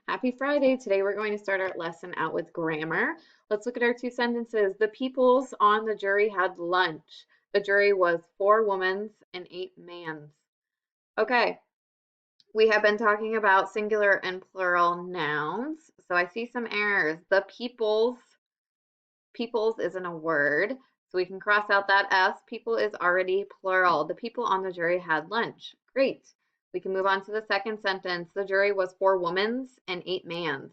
Happy Friday. Today we're going to start our lesson out with grammar. Let's look at our two sentences. The peoples on the jury had lunch. The jury was 4 women's and 8 man's. Okay, we have been talking about singular and plural nouns. So I see some errors. The peoples isn't a word. So we can cross out that S. People is already plural. The people on the jury had lunch. Great. We can move on to the second sentence. The jury was 4 women's and 8 man's.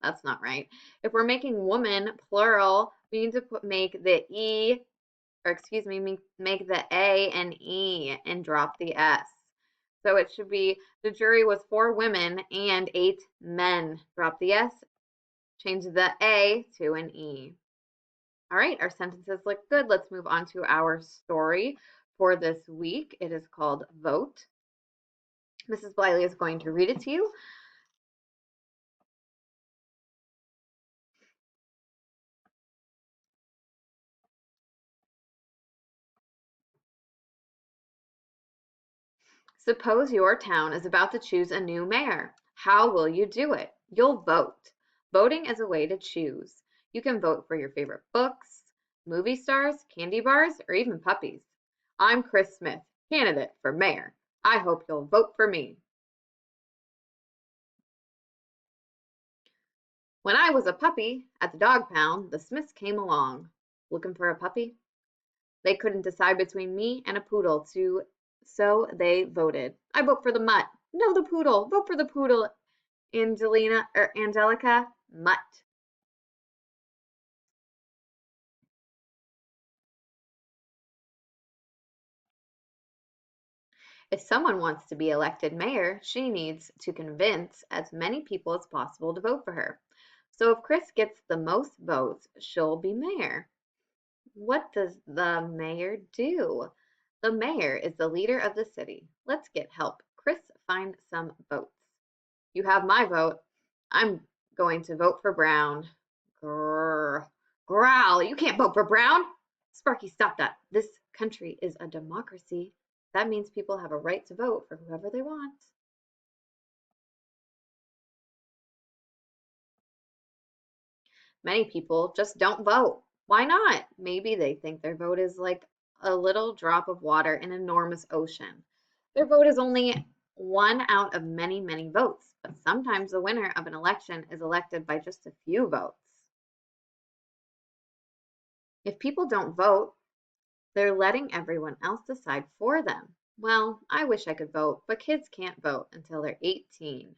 That's not right. If we're making woman plural, we need to make the E, or excuse me, make the A and E and drop the S. So it should be the jury was 4 women and 8 men. Drop the S, change the A to an E. All right, our sentences look good. Let's move on to our story for this week. It is called Vote. Mrs. Bliley is going to read it to you. Suppose your town is about to choose a new mayor. How will you do it? You'll vote. Voting is a way to choose. You can vote for your favorite books, movie stars, candy bars, or even puppies. I'm Chris Smith, candidate for mayor. I hope you'll vote for me. When I was a puppy at the dog pound, the Smiths came along. Looking for a puppy? They couldn't decide between me and a poodle, so they voted. I vote for the mutt. No, the poodle. Vote for the poodle, Angelica. Mutt. If someone wants to be elected mayor, she needs to convince as many people as possible to vote for her. So if Chris gets the most votes, she'll be mayor. What does the mayor do? The mayor is the leader of the city. Let's get help. Chris, find some votes. You have my vote. I'm going to vote for Brown. Grrr. Growl. You can't vote for Brown. Sparky, stop that. This country is a democracy. That means people have a right to vote for whoever they want. Many people just don't vote. Why not? Maybe they think their vote is like a little drop of water in an enormous ocean. Their vote is only one out of many, many votes, but sometimes the winner of an election is elected by just a few votes. If people don't vote, they're letting everyone else decide for them. Well, I wish I could vote, but kids can't vote until they're 18.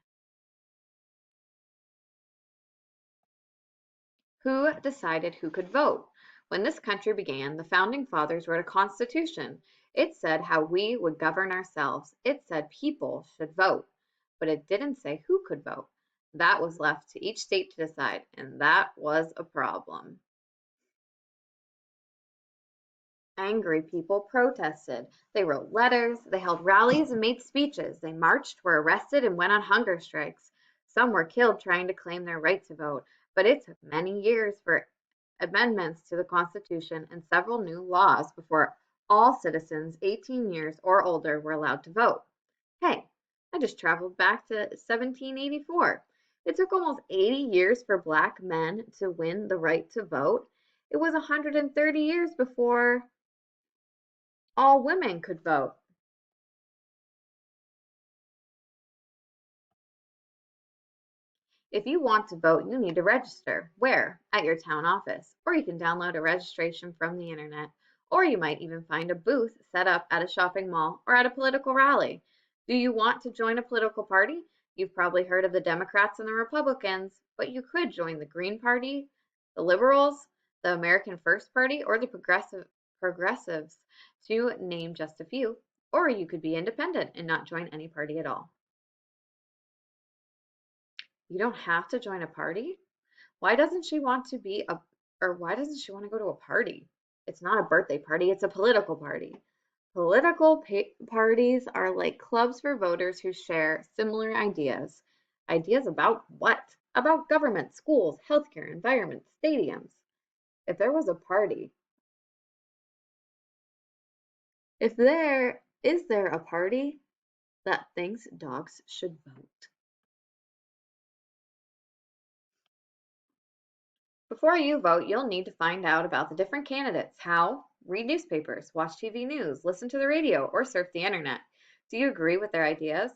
Who decided who could vote? When this country began, the founding fathers wrote a constitution. It said how we would govern ourselves. It said people should vote, but it didn't say who could vote. That was left to each state to decide, and that was a problem. Angry people protested. They wrote letters, they held rallies and made speeches. They marched, were arrested, and went on hunger strikes. Some were killed trying to claim their right to vote, but it took many years for amendments to the Constitution and several new laws before all citizens 18 years or older were allowed to vote. Hey, I just traveled back to 1784. It took almost 80 years for black men to win the right to vote. It was 130 years before all women could vote. If you want to vote, you need to register. Where? At your town office. Or you can download a registration from the internet. Or you might even find a booth set up at a shopping mall or at a political rally. Do you want to join a political party? You've probably heard of the Democrats and the Republicans, but you could join the Green Party, the Liberals, the American First Party, or the Progressives, to name just a few. Or you could be independent and not join any party at all. You don't have to join a party? Why doesn't she want to be a, or why doesn't she want to go to a party? It's not a birthday party, it's a political party. Parties are like clubs for voters who share similar ideas. Ideas about what? About government, schools, healthcare, environment, stadiums. If there was a party, if there a party that thinks dogs should vote? Before you vote, you'll need to find out about the different candidates. How? Read newspapers, watch TV news, listen to the radio, or surf the internet. Do you agree with their ideas?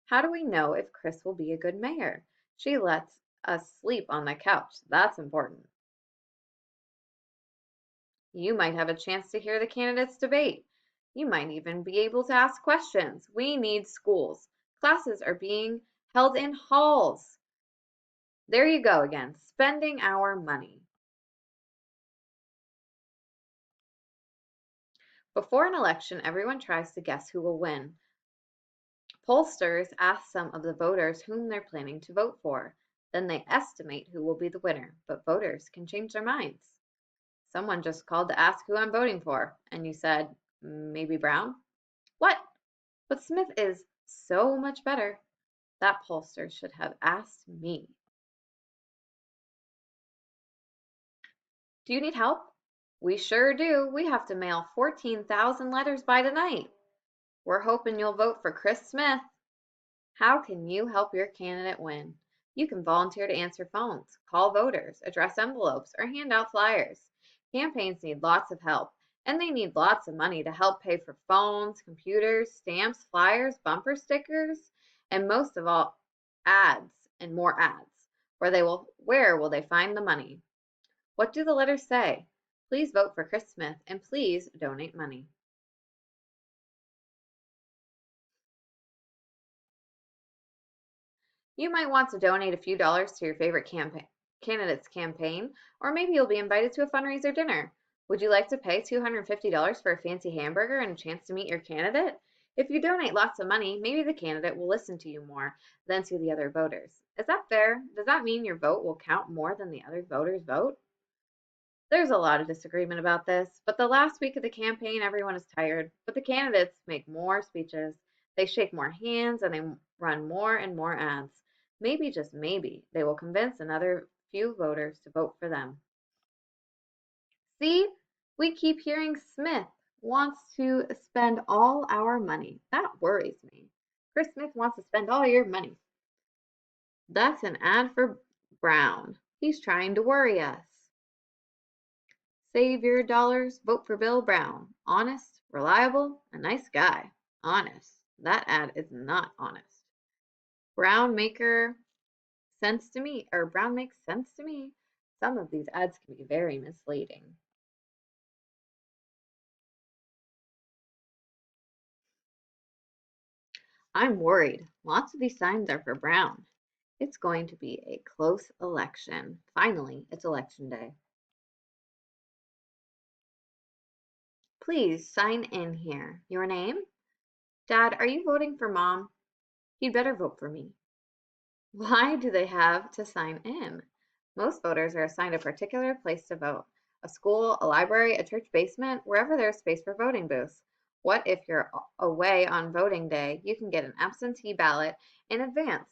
How do we know if Chris will be a good mayor? She lets us sleep on the couch. That's important. You might have a chance to hear the candidates debate. You might even be able to ask questions. We need schools. Classes are being held in halls. There you go again, spending our money. Before an election, everyone tries to guess who will win. Pollsters ask some of the voters whom they're planning to vote for. Then they estimate who will be the winner, but voters can change their minds. Someone just called to ask who I'm voting for, and you said, maybe Brown? What? But Smith is so much better. That pollster should have asked me. Do you need help? We sure do. We have to mail 14,000 letters by tonight. We're hoping you'll vote for Chris Smith. How can you help your candidate win? You can volunteer to answer phones, call voters, address envelopes, or hand out flyers. Campaigns need lots of help, and they need lots of money to help pay for phones, computers, stamps, flyers, bumper stickers, and most of all, ads and more ads. Where will they find the money? What do the letters say? Please vote for Chris Smith and please donate money. You might want to donate a few dollars to your favorite candidate's campaign, or maybe you'll be invited to a fundraiser dinner. Would you like to pay $250 for a fancy hamburger and a chance to meet your candidate? If you donate lots of money, maybe the candidate will listen to you more than to the other voters. Is that fair? Does that mean your vote will count more than the other voters' vote? There's a lot of disagreement about this, but the last week of the campaign, everyone is tired. But the candidates make more speeches, they shake more hands, and they run more and more ads. Maybe, just maybe, they will convince another few voters to vote for them. See, we keep hearing Smith wants to spend all our money. That worries me. Chris Smith wants to spend all your money. That's an ad for Brown. He's trying to worry us. Save your dollars, vote for Bill Brown. Honest, reliable, a nice guy. Honest. That ad is not honest. Brown maker sense to me, or Brown makes sense to me. Some of these ads can be very misleading. I'm worried. Lots of these signs are for Brown. It's going to be a close election. Finally, it's election day. Please sign in here. Your name? Dad, are you voting for Mom? He'd better vote for me. Why do they have to sign in? Most voters are assigned a particular place to vote: a school, a library, a church basement, wherever there's space for voting booths. What if you're away on voting day? You can get an absentee ballot in advance.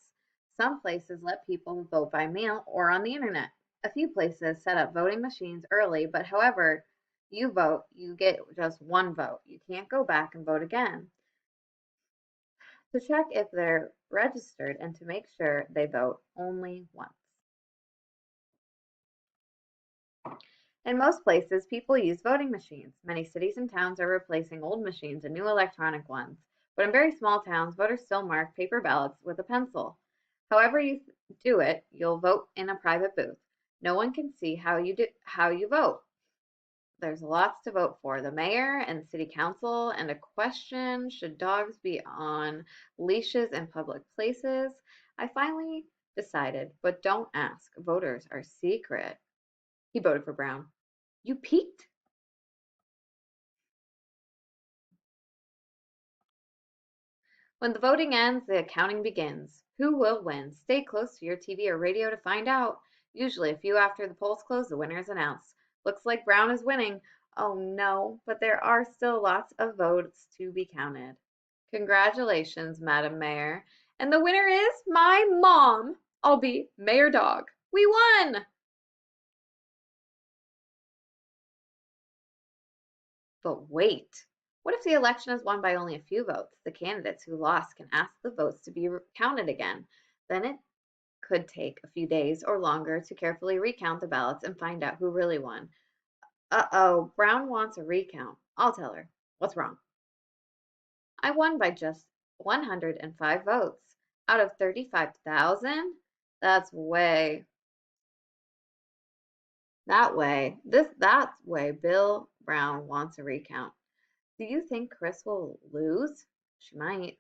Some places let people vote by mail or on the internet. A few places set up voting machines early, but however you vote, you get just one vote. You can't go back and vote again. To check if they're registered and to make sure they vote only once. In most places, people use voting machines. Many cities and towns are replacing old machines and new electronic ones. But in very small towns, voters still mark paper ballots with a pencil. However you do it, you'll vote in a private booth. No one can see how you vote. There's lots to vote for: the mayor and city council, and a question: should dogs be on leashes in public places? I finally decided, but don't ask. Voters are secret. He voted for Brown. You peeked? When the voting ends, the counting begins. Who will win? Stay close to your TV or radio to find out. Usually a few after the polls close, the winner is announced. Looks like Brown is winning. Oh no, but there are still lots of votes to be counted. Congratulations, Madam Mayor. And the winner is my mom. I'll be Mayor Dog. We won! But wait, what if the election is won by only a few votes? The candidates who lost can ask the votes to be counted again. Then it could take a few days or longer to carefully recount the ballots and find out who really won. Uh-oh, Brown wants a recount. I'll tell her. What's wrong? I won by just 105 votes out of 35,000. That's way, that way Bill Brown wants a recount. Do you think Chris will lose? She might.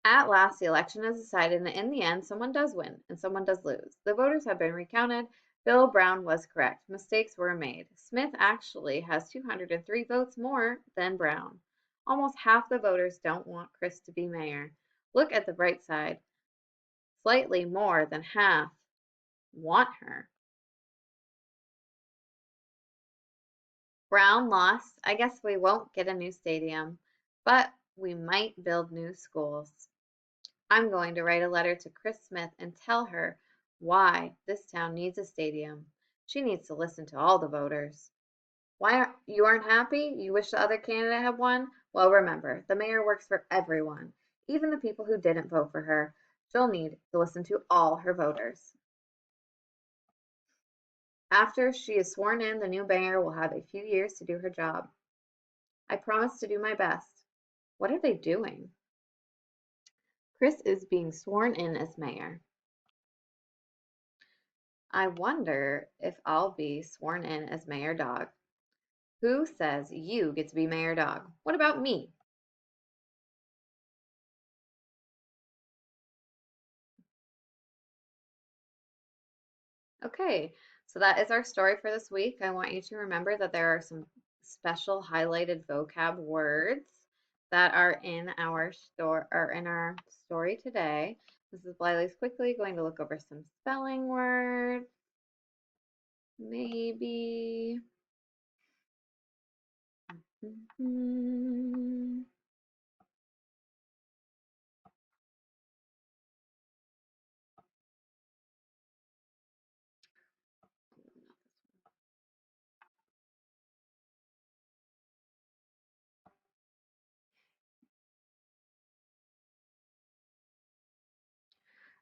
At last, the election is decided, and in the end, someone does win and someone does lose. The voters have been recounted. Bill Brown was correct. Mistakes were made. Smith actually has 203 votes more than Brown. Almost half the voters don't want Chris to be mayor. Look at the bright side. Slightly more than half want her. Brown lost. I guess we won't get a new stadium, but we might build new schools. I'm going to write a letter to Chris Smith and tell her why this town needs a stadium. She needs to listen to all the voters. You aren't happy? You wish the other candidate had won? Well, remember, the mayor works for everyone, even the people who didn't vote for her. She'll need to listen to all her voters. After she is sworn in, the new mayor will have a few years to do her job. I promise to do my best. What are they doing? Chris is being sworn in as mayor. I wonder if I'll be sworn in as Mayor Dog. Who says you get to be Mayor Dog? What about me? Okay, so that is our story for this week. I want you to remember that there are some special highlighted vocab words that are in our story today. This is Blyle's quickly going to look over some spelling words. Maybe. Mhm.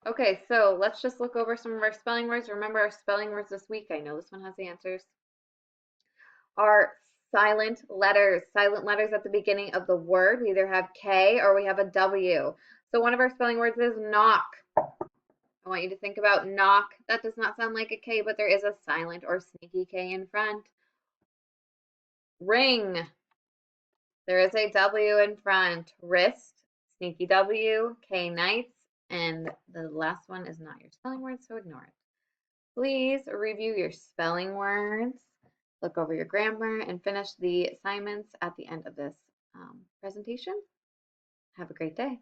Okay, so let's just look over some of our spelling words. Remember our spelling words this week. I know this one has the answers. Are silent letters at the beginning of the word. We either have K or we have a W. So one of our spelling words is knock. I want you to think about knock. That does not sound like a K, but there is a silent or sneaky K in front. Ring. There is a W in front. Wrist, sneaky W, K nights, and the last one is not your spelling word, so ignore it. Please review your spelling words, look over your grammar, and finish the assignments at the end of this presentation. Have a great day.